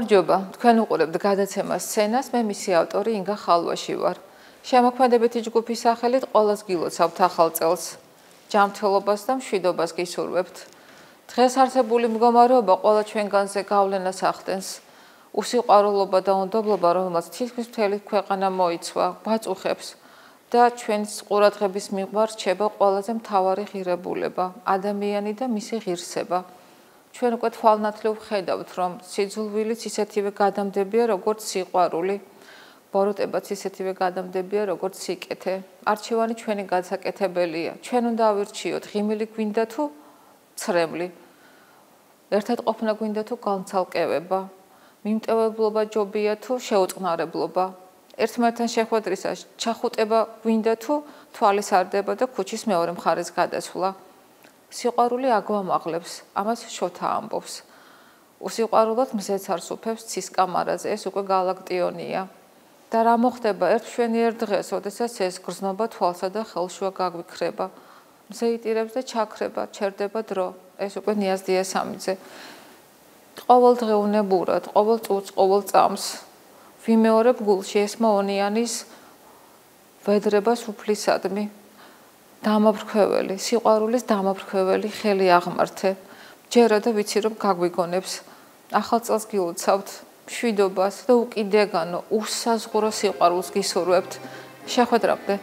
გამარჯობა, თქვენ უყურებთ გადაცემას სცენას, მე მისი ავტორი ინგა ხალვაში ვარ. შემოქმედებითი ჯგუფის სახელით ყველას გილოცავთ ახალ წელს. ჯანმრთელობას და მშვიდობას გისურვებთ. დღეს არსებული მდგომარეობა ყველა ჩვენგანზე გავლენას ახდენს. უსიყვარულობა და უნდობლობა, რომელმაც თითქმის მთელი ქვეყანა მოიცვა, გვაწუხებს და ჩვენს ყურადღების მიღმა რჩება ყველაზე მთავარი ღირებულება, ადამიანი და მისი ღირსება. ჩვენ უკვე თვალნათლივ ვხედავთ, რომ სიძულვილიც ისეთივე გადამდებია, როგორც სიყვარული, ბოროტებაც ისეთივე გადამდებია, როგორც სიკეთე. არჩევანი ჩვენი გასაკეთებელია. ჩვენ უნდა ავირჩიოთ, ღიმილი გვინდა თუ ცრემლი. ერთად ყოფნა გვინდა თუ განცალკევება. მიმტევებლობა ჯობია თუ შეუწყნარებლობა. ერთმანეთთან შეხვედრისას ჩახუტება გვინდა თუ თვალისარდება და ქუჩის მეორე მხარეს გადასვლა. სიყვარული აგვამაღლებს, ამას შოთა ამბობს. უსიყვარულოდ მზეც არ სუფევს ცისკამარაზე, ეს უკვე გალაქტიონია. და რა მოხდება ერთ მშვენიერ დღეს, როდესაც ეს გრძნობა თვალსა და ხელშუა გაგვიქრება. მზე იტირებს და ჩაქრება, ჩერდება დრო. ეს უკვე ნიაზ დიასამიძე. ყოველ დღე უნებურად, ყოველ წუთს, ყოველ წამს ვიმეორებ გულში ესმაონიანის ვედრებას უფლისადმი. დამაბრქვეველი, სიყვარულის დამაბრქვეველი ხელი აღმართე. ჯერა და ვიცი რომ გაგვიგონებს. ახალ წელს გილოცავთ მშვიდობას და უკიდეგანო, უსაზღურო სიყვარულს გისურვებთ. შეხვედრამდე.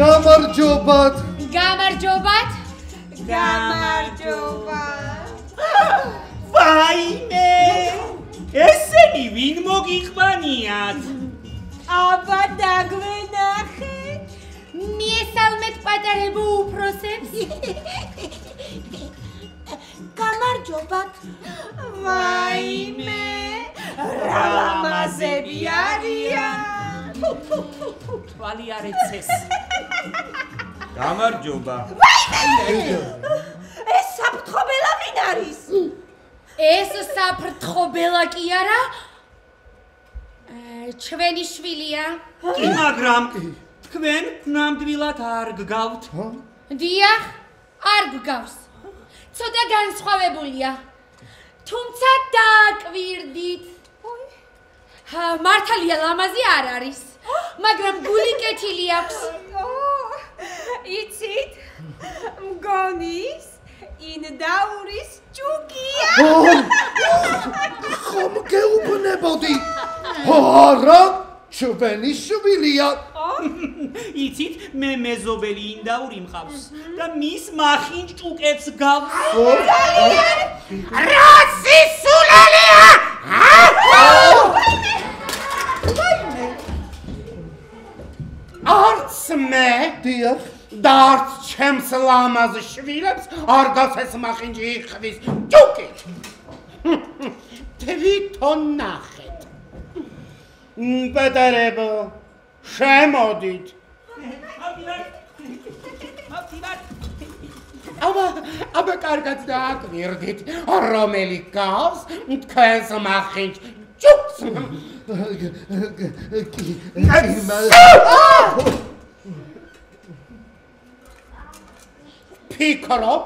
გამარჯობათ! გამარჯობათ! გამარჯობათ! ვაიმე! ესენი ვინ მოგიყვანიათ? აბა დაგვენახეთ! მიესალმეთ პატარებო უფროსებს! გამარჯობათ! ვაიმე! რა ლამაზები არიან! თვალი არ ეცეს. გამარჯობა. ეს საფრთხობელა ვინ არის? ეს საფრთხობელა კი არა? ჩვენი შვილია. კი, მაგრამ თქვენ ნამდვილად არ გგავთ? დიახ, არ გგავს. ცოტა განსხვავებულია. თუმცა დააკვირდით. მართალია ლამაზი არ არის, მაგრამ გული კეთილი აქვს. იცით, მგონის ინდაურის ჭუკია. ხომ გეუბნებოდი? არა, ჩვენი შვილია. იცით, მე მეზობელი ინდაური მყავს და მის მახინჯ ჭუკებს გავს. რა სისულელეა! არც მე დიახ, და არც ჩემს ლამაზ შვილებს არ გასეს მახინჯი იხვის ჭუკით. თვითონ ნახეთ. პეტერებო, შემოდით. აბა კარგად დააკვირდით, რომელი გავს თქვენს მახინჯ ჭუქს. ფიქრობ,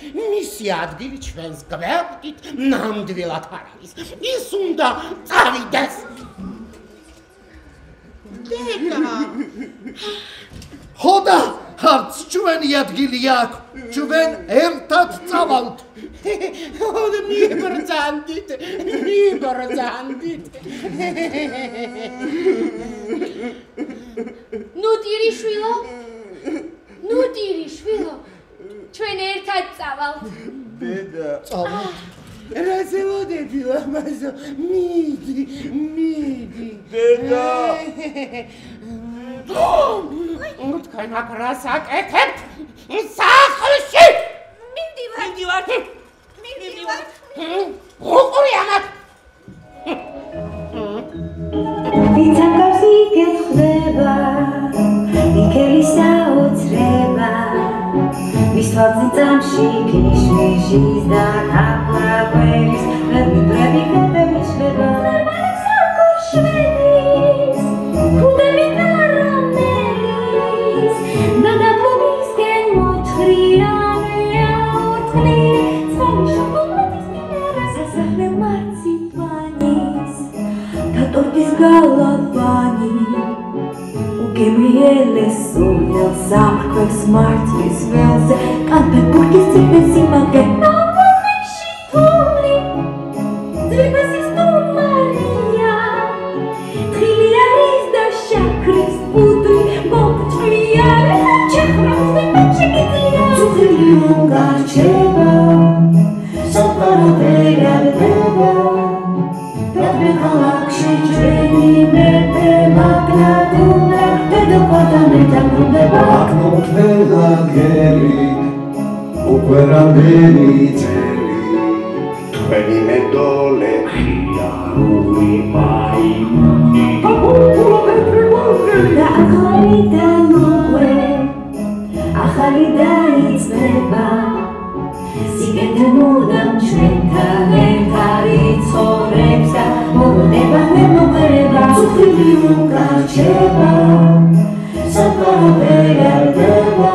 მისი ადგილი ჩვენს გვერდით ნამდვილად არ არის. ის უნდა წავიდეს. დედა. ხოდა არც ჩვენი ადგილი აქვს. ჩვენ ერთად წავალთ. მიბრძანდით. ნუ ტირიშვილო, ჩვენ ერთად წავალთ. დედა. წავალთ. რაზე მოდები ლამაზო, მიდი. დედა. თქვენ აქ რას აკეთებთ? სახლში! მივდივართ. უყური ამათ! იცანკავს იკეთდება, იქელი საოცრება, მის თვალწამში ქიშმიშის და კაპლაყერის ვერმიტრები კედების შვება. შვედის, ქუდები კარამელის, დადაბლობისკენ მოთხრიანია უთლი, ძველი შოკოლადის მინერა, სასახლე მარციპანის, და ტორტის გალავანი, უგემრიელეს სულელს საფრქვევს მარცვლის ველზე, კანფეტ-ბურგის ციფრეს სიმაგრე, ნამონებში თული, ძვირფას ის თუმარია, თხილი არის და შაქრის პუდრი, მომწვიარე, ჩახრავს ვიმაჩიგიძლია. წუხილი უნგარჩება, საფარო ვერარდება, ქალაქში ჩვენი მეფე მაგნატურა, დედოფალთა მეტაბრუნდება. აკმოთელა გელი, უკვე რამდენი წელი, თქვენი მედოლები არული მაიმუნი. და ახალიდან უკვე, ახალი დაიწყება, სიგეთე მუდამ ჩვენთან ერთად იცხოვრებს და მოვდება მემოყრება. წუხილი უკარჩება, საფარო ვერარდება,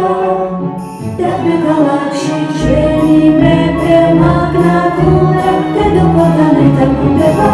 და ქალაქში ჩვენი მეფე მაგნატურა, დედოფალთან ერთად ბრუნდება.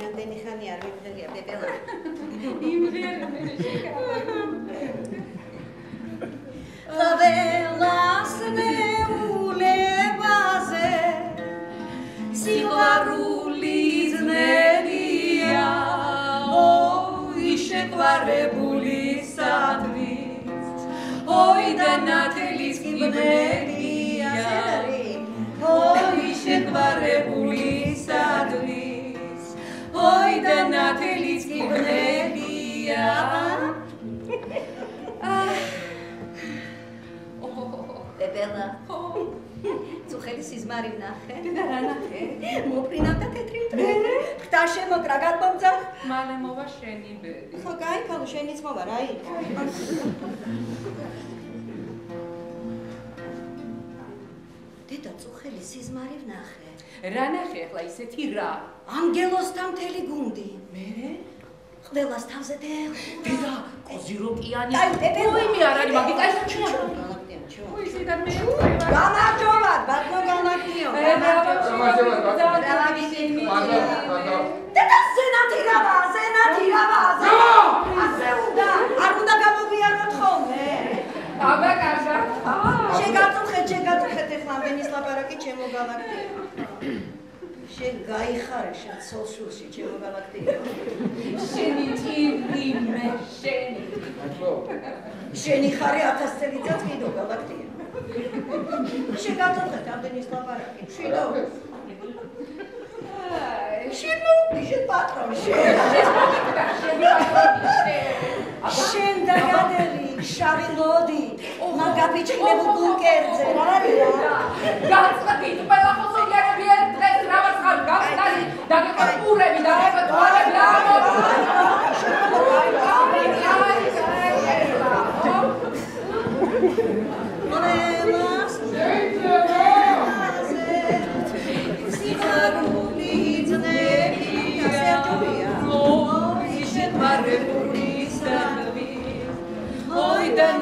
რამდენი ხანი არ ვიმღერია ბებელა. ველას ნეულებაზე სიყვარული ძნელია, ოი შეყვარებული სადღაც, ოი და ნათლის კიბნელია, ოი შეყვარებული სადღაც, ოი და ნათლის კიბნელია. ბებელა. წუხელი სიზმარი ვნახე. და რა ნახე? მოფრინავ და თეთრი მტრები. ხთა შემოკრა გადმომძა. მალე მოვა შენი ბედი. ხო, გაიქალო, შენიც მოვა, რა იქ? დედა, წუხელი სიზმარი ვნახე. რა ნახე ახლა ისეთი რა? ანგელოსთან მთელი გუნდი. მე? ყველას თავზე დეღ. დედა, კოზიროკიანი. აი, ბებელა. ой, მე არ არის მაგით. აი, ჩუჩუ. ой, სიდან მე. გამარჯობა, ბატონო გამარჯობა. დედა, ზენათი რავა. ასე უნდა. არ უნდა გამოგვიაროთ ხოლმე. აბა, კარგად. შეგაწუხეთ ეხლა ამბენის ლაპარაკი ჩემო გალაქტია. შენ გაიხარე შენ სოციალში ჩემო galaktiya. შენი ტივი მე შენი. შენი ხარი 1000 წელიწად კიდო galaktiya. შენ გაწოხეთ ამდენის ლაპარაკი. შედო. შენ მოუპი შენ პატრონი შენ დაგადელი შავი ლოდი მაგაფიჩინებულ ბუნკერზე რა არია გაწყვეტით ყველა ხოსილიარები ერთ დღეს რაღაც ხარ გახსნარი დაგეკურები დაგეკურები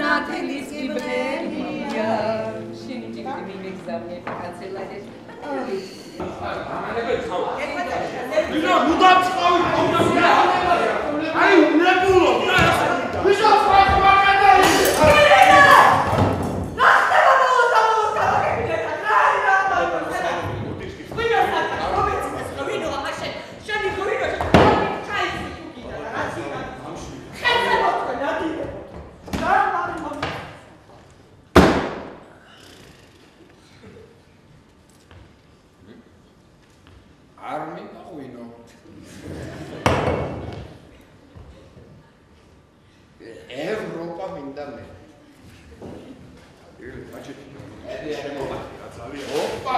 Natalis Ibrahimia. Shini jikti mi examine cancelades. Vino, mudam tsavi, Ai, nebulo. Vino, tsavi makadari. Europa mindame. Opa,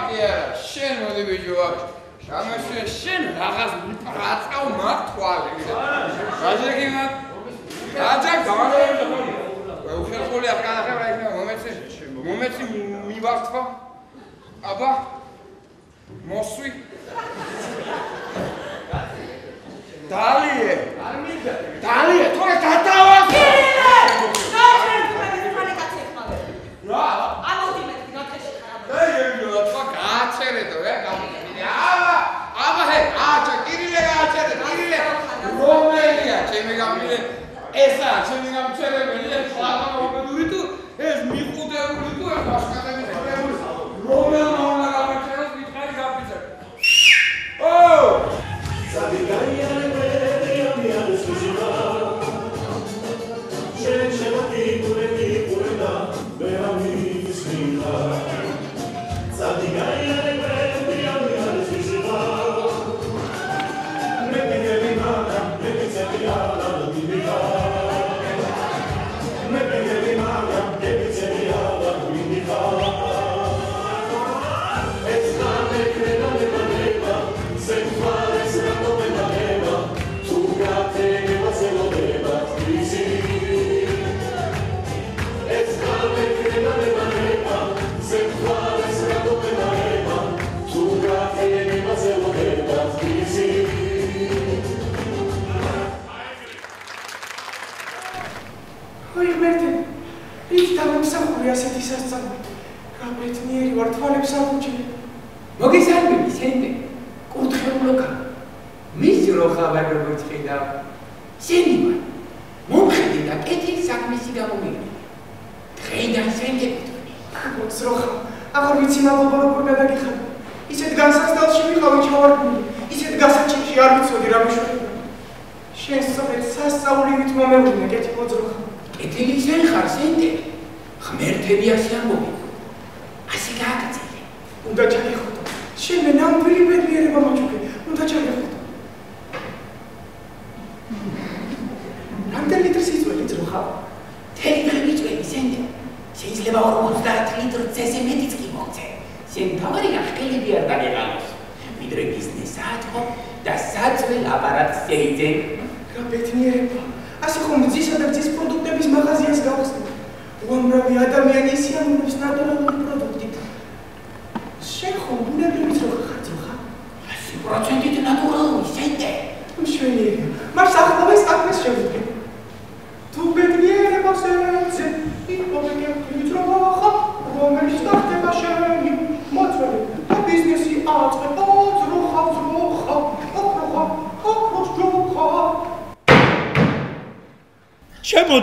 შენ მოდი ბიჭო. შამაშე შენ რაღაც მიწრაწყავ მართვალე. გაჟეგი მაგ. გაჯა გამარჯვება. უხერხული ახალახება იქნება მომეცი მივართვა. აბა მოსვი. დალიე, თორე გადავა.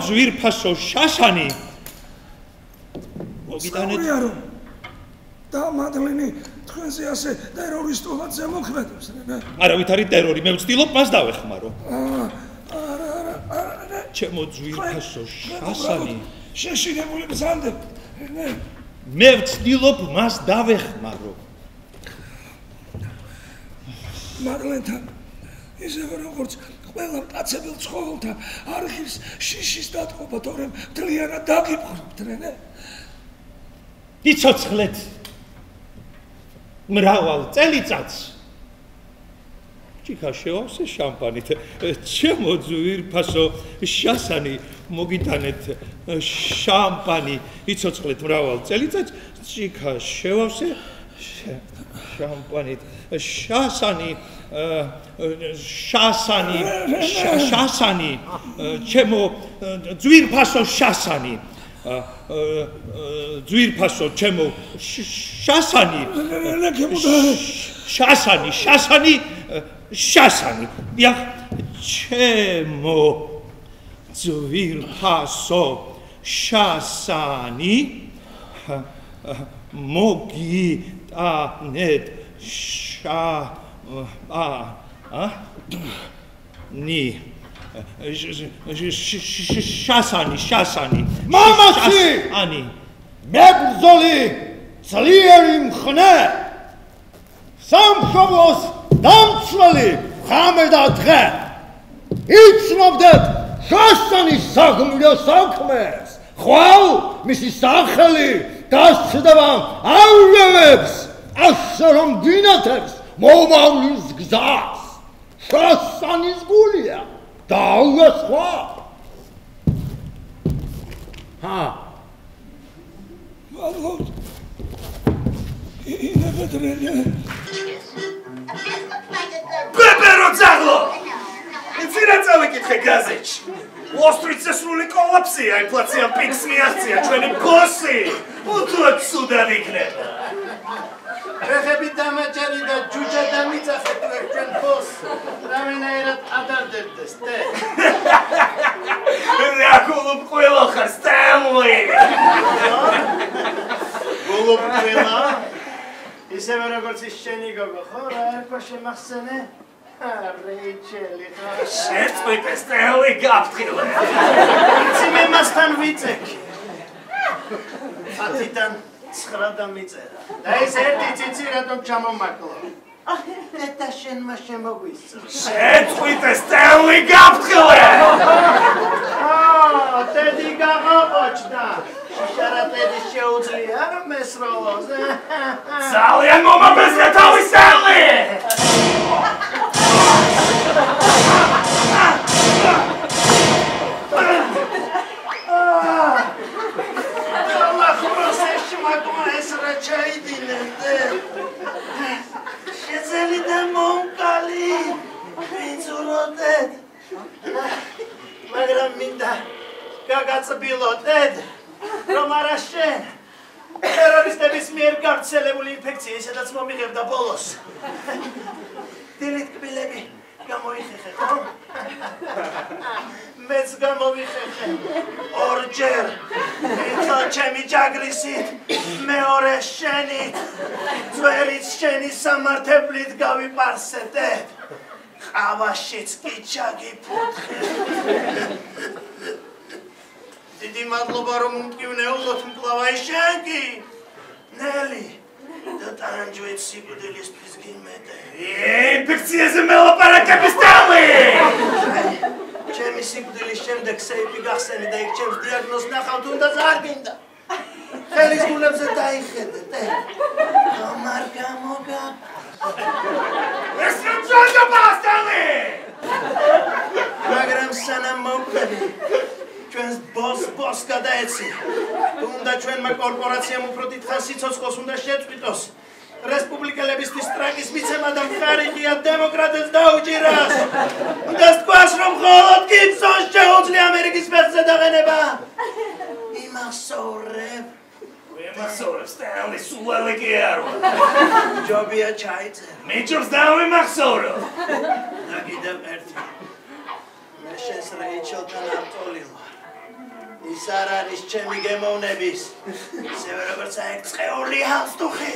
ძვირფასო შაშანი მოგიტანეთ და მადლენი თქვენზე ასე ტერორისტულად ზემოქმედებს, რა? არა, ვით არის ტერორი, მე ვცდილობ მას დავეხმარო. არა. ჩემო ძვირფასო შასანი. შეშინებული მზანდებ. მე ვცდილობ მას დავეხმარო. მადლენთან ისევე როგორც ყველა მტაცებელ ცხოველთა არხის შიშის დატყობა, თორემ მთლიანად დაგიფხრობთ, რენე? იცოცხლეთ მრავალ წელიწადს ჭიქა შევავსე შამპანით. ჩემო ძვირფასო შასანი, მოგიტანეთ შამპანი. იცოცხლეთ მრავალ წელიწადს ჭიქა შევავსე შამპანით. შასანი, ჩემო ძვირფასო შასანი. ძვირფასო ჩემო შასანი. შასანი. დიახ, ჩემო ძვირფასო შასანი. მოგიტანეთ შასანი. მამაცი! მებრძოლი, ძლიერი მხნე, სამშობლოს დამცველი ღამე და დღე. იცნობდეთ შასანის საგმირო საქმეს. ხვალ მისი სახელი დასწდება აურევებს, ასე რომ გინათებს მომავლის გზას. შასანის გულია და აუღა სხვა. მადლობთ. ინებედრენე. ბებერო ძაღლო! იცი რა წავიკითხე გაზეთში? Wall-Street-ზე სრული კოლაფსია, ინფლაცია პიკს მიაღწია, ჩვენი ბოსი უთუოდ ცუდად იქნება. ფეხები დამაჯერი და ჯუჯა დამიწახეთ ჩვენ ბოს. რამენაერად ადარდებდეს, დე. რა გულობ ყველა ხარ, სტენლი! გულობ ყველა? ისევე როგორც ის შენი გოგო, ხო? რა ერქვა შემახსენე? რეიჩელი ხა. შეწყვიტე სტენლი გაფრთხილე. იცი მე მასთან ვიწექი. 10-დან 9 დამიწერა. და ეს ერთი ციცი რატომ ჩამომაკლა? და შენმა შემოგვისცა. შეწყვიტე სტენლი გაფრთხილე. ტედი გაღაყოჩდა. შიშარატედი შეუძლია რომ ესროლოს. ძალიან მომაბეზრე თავის სტენლი. შეძელი და მომკალი ვინცუროდეთ, მაგრამ მინდა გაგაწბილოდეთ, რომ არა შენ ტერორისტების მიერ გავრცელებული ინფექცია ისედაც მომიღებდა ბოლოს. დილით კბილები გამოიხეხე, ხო? მეც გამოვიხეხე ორჯერ. ერთხელ ჩემი ჯაგრისით, მეორე შენით, ძვერიც შენი სამართებლით გავიპარსეთეთ. ყავაშიც კი ჩაგიფუთხე. დიდი მადლობა რომ უმტკივნეულოთ მკლავაი შენ კი. ნელი და ტანჯვით სიკვდილისთვის გიმეტე. ინფექციაზე მელაპარაკების სტენლი! ჩემი სიკვდილის შემდეგ სეიფი გახსენი და იქ ჩემს დიაგნოზს ნახავ, თუნდაც არ გინდა. ხელის გულებზე დაიხედეთ, გამარ გამოგა. ეს რა ჯანჯაბაა, სტენლი! მაგრამ სანამ მოვკვდები, ჩვენს ბოს გადაეცი. თუნდა ჩვენმა კორპორაციამ უფრო დიდხან სიცოცხლოს უნდა შეწყვიტოს. რესპუბლიკელებისთვის ტრაკის მიცემა და მხარი ღია დემოკრატებს დაუჭიროს. უნდა თქვას, რომ მხოლოდ გიბსონს შეუძლია ამერიკის ფეხზე დაყენება. იმახსოვრებ. ვიმახსოვრებ, სტენლი, სულელი კი არ ვარ. ჯობია ჩაიწერე. მიჯობს დავიმახსოვრებ. და კიდევ ერთი. მე შენს რეიჩელთან არტოლი ვარ. ის არ არის ჩემი გემოვნების. ისევე როგორც აიქ წეული ჰალსტუხი.